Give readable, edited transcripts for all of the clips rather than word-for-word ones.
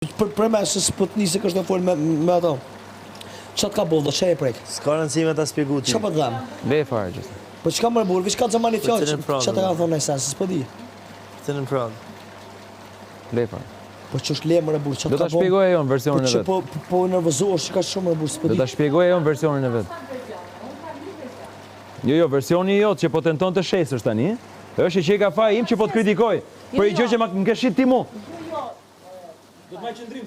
Për me se s'pët nisë kështë në folë me ato. Qatë ka bolë, që e prejkë? S'ka rëndësime ta spjegu ti. Që për të dhamë? Be fare gjithë. Po që ka mërë burë, vish ka të zamani fjallë, që të ka thonë në esenës, s'po di. Të në pranë. Be fare. Po që është le mërë burë, që Do ta shpjegoj e jonë versionin e vetë. Po nervozohesh që ka shumë mërë burë, s'po di. Do ta shpjegoj e jonë versionin e vetë. Jo, versioni jotë që po tenton të shesësh tani, është që i ka faj im që po të kritikoj. Për i gjë që më ke shit ti mu. Do të maj qëndrim,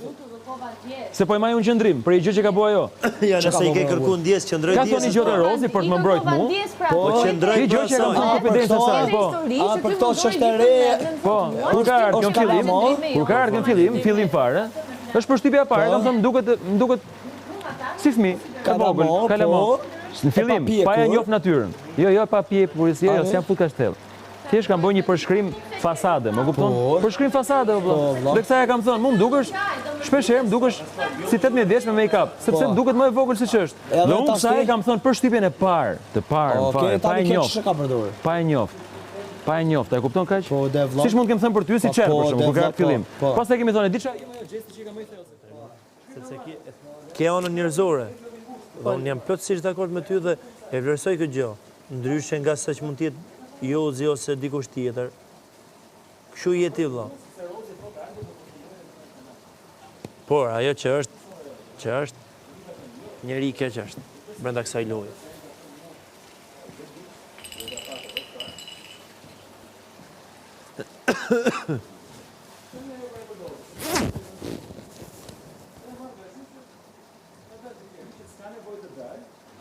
se po i maj unë qëndrim, për i gjë që ka bua jo. Ja, nëse i ke kërku në djesë, qëndroj Ka djesë. thoni gjë të rozi për të më mbrojt mu. Po, qëndroj Ti gjë që ka thoni konfidencë saj, po. A për këto që është e re... Po, kur ka ardhë kjo në fillim fare, është për shtypja pare, kam thëmë më duket si fmi, ka vogël, ka lemon. Në fillim, pa ja njof natyrën. Jo, pa pje, përgjësia, jo, s'jam fut kashtel. Thjesht kam bëj një përshkrim fasade, më kupton? Përshkrim fasade, dhe kësa ja kam thënë, mu më dukesh, shpesher më dukesh si 18 vjeç me make-up, sepse më duket më e vogël si që është. Dhe unë kësa ja kam thënë për shtypjen e parë, pa e njoft, e kupton kaq? Siç mund kem thënë për ty si qerë, për shumë, kur ka fillim. Pas e kemi thënë, di qa, gjesti që i ka më i thellë. Sepse ke anën njerëzore. Unë jam plotësisht dakord me ty dhe e vlerësoj këtë gjë. Ndryshe nga sa që mund t'jetë Jozi ose dikush tjetër. Kështu jeti vëlla. Por ajo që është njeri keq është brenda kësaj loje.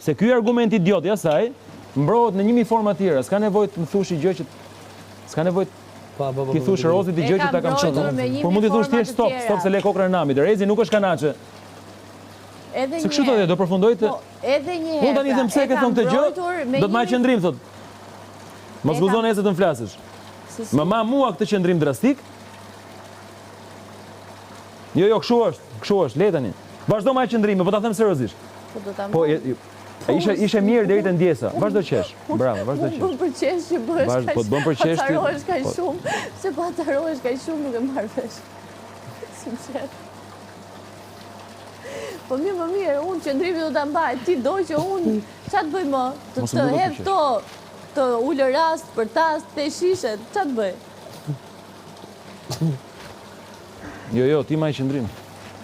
Se ky argument idiot i asaj mbrohet në 1000 forma tjera, s'ka nevojë të më thush i gjë që s'ka nevojë ti thush Rozit i gjë që ta kam thënë. Por mund të thush thjesht stop se le kokën e namit. Rezi nuk është kanaçe. Edhe një. Se kështu thotë, do përfundoj të. Edhe një herë. Unë tani them pse ke thonë këtë gjë, do të marr qendrim thot. Mos guzon se të më flasësh. Mama mua këtë qendrim drastik. Jo, kështu është, le tani. Vazhdo marr qendrimin, po ta them seriozisht. Po ishe mirë deri te ndjesa. Vazhdo qesh. Bravo, vazhdo qesh. Po bën për qesh që bëhesh. Po bën për qesh. Atarohesh kaq shumë, se po atarohesh kaq shumë nuk e marr vesh. Sinqert. Po mirë, unë qëndrimin do ta mbaj. Ti do që unë ç'a të bëj më? Të hedh këto, të ulë rast për tast te shishet, ç'a të bëj? Jo, ti maj qëndrim.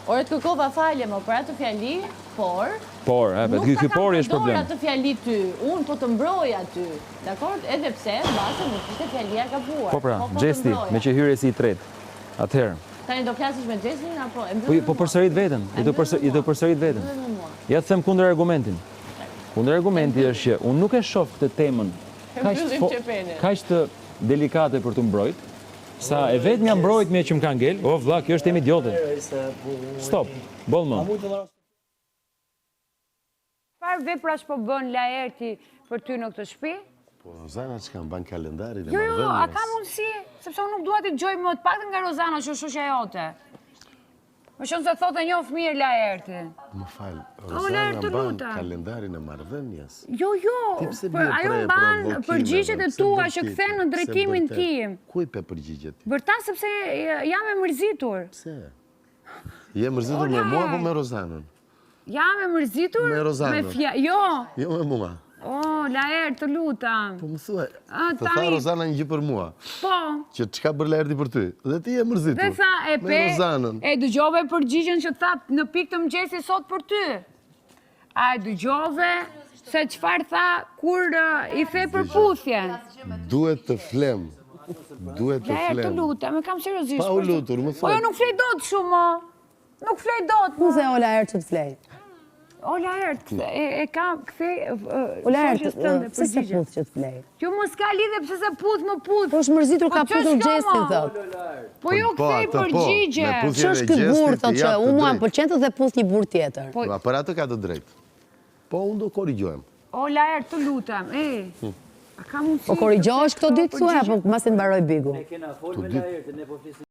Ore të kërkova falje më për atë fjali, por ky por është problem. Nuk ta kam përdorur atë fjali ty, unë po të mbroj aty, dakord? Edhe pse, mbase nuk ishte fjalia e gabuar. Po pra, gjesti, me që hyrje si i tretë. Atëherë. Tani do flasësh me Gjestin apo e mbyll? Po përsërit veten, i do përsërit veten. Ja të them kundër argumentin. Kundër argumenti është që unë nuk e shoh këtë temën kaq të delikate për të mbrojt. Sa e vetë një mbrojtje që më ka ngel, o vlla, kjo është temë idiote. Stop, boll më. Çfarë veprash po bën Laerti për ty në këtë shtëpi? Po Rozana që kanë bën kalendarin e marrëdhënies. Jo, a ka mundësi? Sepse unë nuk dua t'i dëgjoj më të paktën nga Rozana që është shoqja jote. Më shumë se thotë njoh mirë Laerti. Më fal, Rozana bën kalendarin e marrëdhënies. Jo, ajo mban përgjigjet e tua që kthen në drejtimin tim. Ku i pe përgjigjet ti? Vërtet sepse jam e mërzitur. Pse? Je mërzitur me mua apo me Rozanën? Jam e mërzitur me Rozanën. Jo me mua. Laert, të lutam. Po më thuaj, të tha Rozana një gjë për mua. Po. Që çka bër Laerti për ty? Dhe ti je mërzitur. Dhe tha, me Rozanën. E dëgjove përgjigjen që tha në pikë të mëngjesit sot për ty. A e dëgjove se çfarë tha kur i the përputhjen. Duhet të flem. Laert, të lutam, e kam seriozisht. Pa u lutur, më thuaj. Po jo nuk flej dot shumë. Nuk flej dot. Ku the Laert që të flej? Laert, e ka kthej Laert, pse se puth që të flej? Jo mos ka lidhje pse se puth më puth. Po është mërzitur ka puthur Gjestin thot. Po jo kthej përgjigje. Ç'është ky burr thotë që unë mua pëlqen të dhe puth një burr tjetër. Po për atë ka të drejtë. Po unë do korrigjohem. Laert, të lutem, a ka mundësi? Po korrigjohesh këto ditë thua apo mbas e mbaroj Bigu? Ne kena folur me Laertin, ne po flisim